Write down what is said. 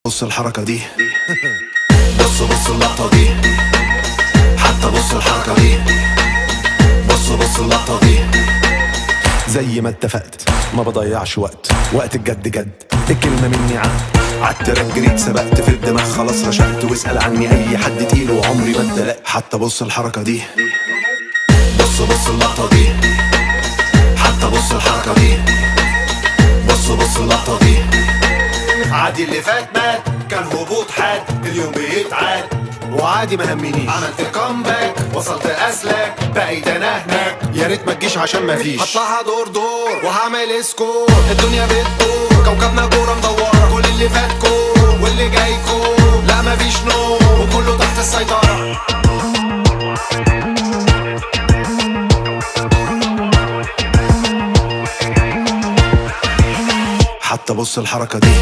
بص الحركة دي. بص اللقطة دي. حتى بص الحركة دي. بص اللقطة دي. زي ما اتفقت ما بضيعش وقت الجد جد، الكلمة مني عالتراك جريت سبقت في الدماغ خلاص رشقت، واسأل عني اي حد تقيل وعمري ما اتدلقت. حتى بص الحركة دي. بص اللقطة دي. حتى بص الحركة دي. بص اللقطة دي. عادي اللي فات مات، كان هبوط حاد، اليوم بيتعاد وعادي ما همنيش. عملت كومباك وصلت اسلاك، بقيت انا هناك، يا ريت ما تجيش عشان ما فيش. هطلعها دور وهعمل سكور، الدنيا بتدور كوكبنا كوره مدوره، كل اللي فات كور واللي جاي كور، لا ما فيش نور وكله تحت السيطره. حتى بص الحركة دي.